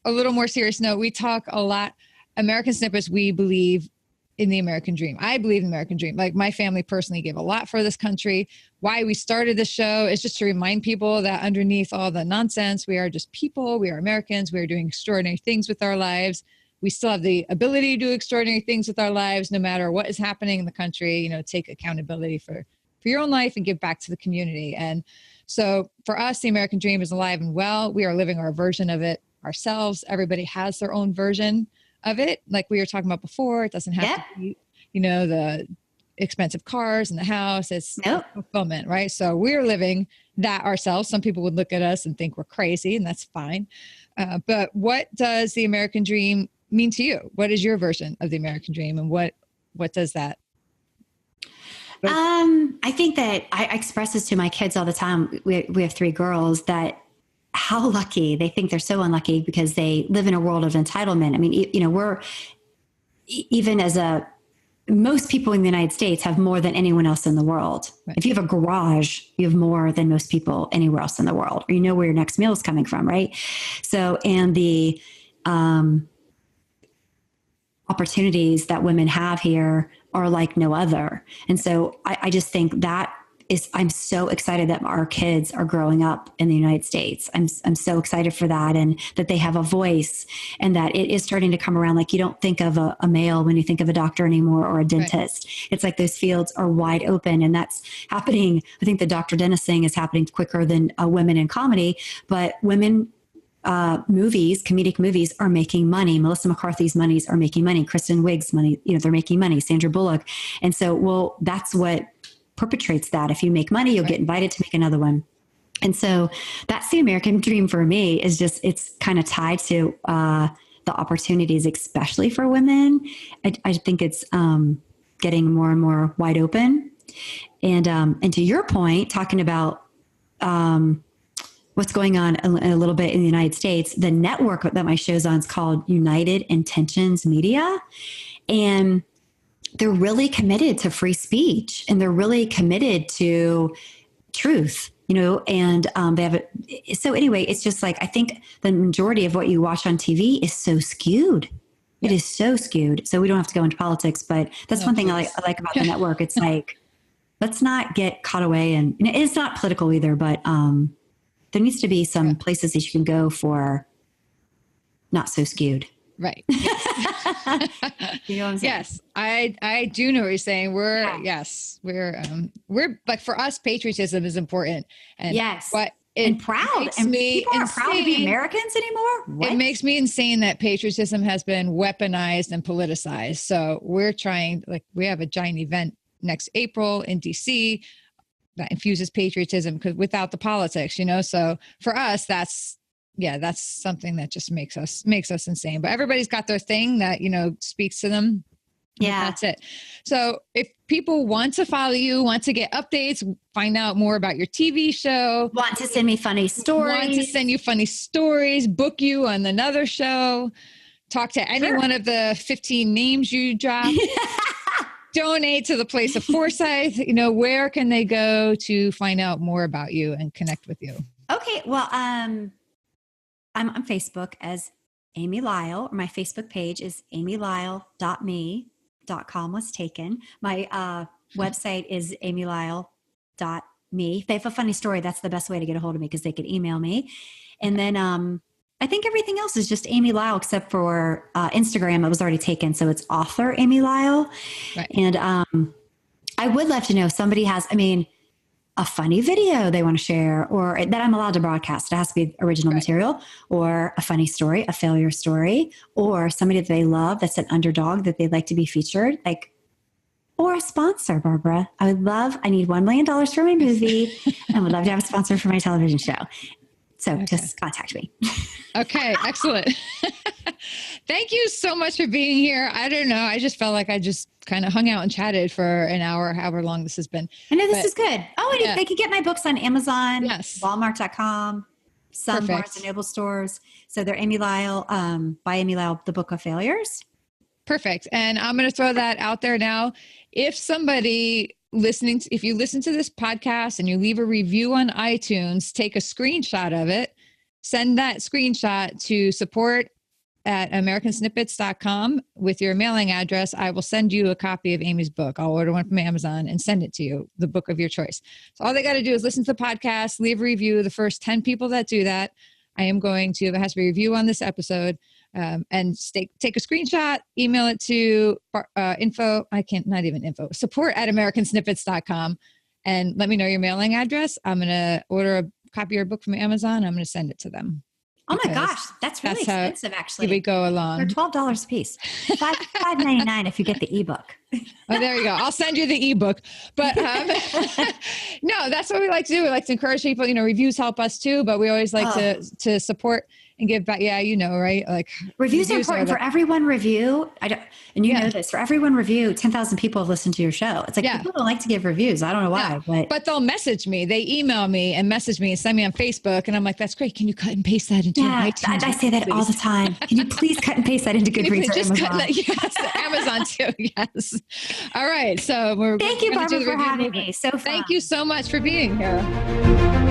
little more serious note, we talk a lot, American Snippets, we believe in the American dream. I believe in the American dream. Like my family personally gave a lot for this country. Why we started the show is just to remind people that underneath all the nonsense, we are just people. We are Americans. We are doing extraordinary things with our lives. We still have the ability to do extraordinary things with our lives, no matter what is happening in the country. You know, take accountability for your own life and give back to the community. And so for us, the American dream is alive and well. We are living our version of it ourselves. Everybody has their own version of it. Like we were talking about before, it doesn't have to be, you know, the expensive cars and the house. It's fulfillment, right? So we're living that ourselves. Some people would look at us and think we're crazy, and that's fine. But what does the American dream mean to you? What is your version of the American dream, and what does that? I think that I express this to my kids all the time. We have 3 girls that how lucky they think they're so unlucky because they live in a world of entitlement. I mean, you know, we're even as most people in the United States have more than anyone else in the world. Right. If you have a garage, you have more than most people anywhere else in the world, or you know where your next meal is coming from. Right. So, and the, opportunities that women have here are like no other. And so I just think that I'm so excited that our kids are growing up in the United States. I'm so excited for that, and that they have a voice, and that it is starting to come around. Like you don't think of a male when you think of a doctor anymore, or a dentist. Right. It's like those fields are wide open, and that's happening. I think the doctor dentist thing is happening quicker than women in comedy, but women comedic movies are making money. Melissa McCarthy's movies are making money. Kristen Wiig's money, you know, they're making money. Sandra Bullock. And so, well, that's what perpetrates that. If you make money, you'll get invited to make another one. And so that's the American dream for me, is just, it's kind of tied to the opportunities, especially for women. I think it's getting more and more wide open. And to your point, talking about what's going on a little bit in the United States, the network that my show's on is called United Intentions Media. And they're really committed to free speech, and they're really committed to truth, and they have it. So anyway, it's just like, I think the majority of what you watch on TV is so skewed. It is so skewed. So we don't have to go into politics, but that's one thing I like about the network. It's like, let's not get caught away. And it's not political either, but there needs to be some places that you can go for not so skewed. Right. Yes. You know what I'm saying? Yes, I do know what you're saying. We're like, for us, patriotism is important. And but and proud. And people aren't proud to be Americans anymore. What? It makes me insane that patriotism has been weaponized and politicized. So we're trying, like, we have a giant event next April in DC that infuses patriotism, because without the politics, so for us, that's something that just makes us insane. But everybody's got their thing that, speaks to them. Yeah. That's it. So if people want to follow you, want to get updates, find out more about your TV show, want to send me funny stories, want to send you funny stories, book you on another show, talk to any one of the 15 names you dropped, donate to the Place of Forsyth, where can they go to find out more about you and connect with you? Okay. Well, I'm on Facebook as Amy Lyle, or my Facebook page is amylyle.me.com was taken. My website is amylyle.me. If they have a funny story, that's the best way to get a hold of me, because they could email me. And then I think everything else is just Amy Lyle, except for Instagram. It was already taken. So it's author Amy Lyle. Right. And I would love to know if somebody has, a funny video they want to share, or that I'm allowed to broadcast. It has to be original material, or a funny story, a failure story, or somebody that they love that's an underdog that they'd like to be featured, or a sponsor, Barbara. I need $1 million for my movie and would love to have a sponsor for my television show. So just contact me. Okay, excellent. Thank you so much for being here. I don't know. I just felt like I just kind of hung out and chatted for an hour, however long this has been. I know this is good. Oh, and they can get my books on Amazon, Walmart.com, some Barnes and Noble stores. So they're Amy Lyle, by Amy Lyle, The Book of Failures. Perfect. And I'm going to throw that out there now. If you listen to this podcast and you leave a review on iTunes, take a screenshot of it, send that screenshot to support@americansnippets.com with your mailing address. I will send you a copy of Amy's book. I'll order one from Amazon and send it to you, the book of your choice. So all they got to do is listen to the podcast, leave a review. The first 10 people that do that, I am going to, there has to be a review on this episode, and take a screenshot, email it to support@americansnippets.com, and let me know your mailing address. I'm going to order a copy of your book from Amazon. I'm going to send it to them. Oh my gosh, that's really expensive, actually. We go along. They're $12 a piece. $5.99 if you get the ebook. Oh, there you go. I'll send you the ebook. But no, that's what we like to do. We like to encourage people. Reviews help us too, but we always like to support and give back. Yeah, right? Like reviews are important. For every one review, know this. For every one review, 10,000 people have listened to your show. It's like people don't like to give reviews. I don't know why, but they'll message me. They email me and message me and send me on Facebook, and I'm like, "That's great. Can you cut and paste that into iTunes?" I say that please? All the time. Can you please cut and paste that into Goodreads or Amazon? Amazon too. Yes. All right. So thank you, Barbara, for having me. So fun. Thank you so much for being here.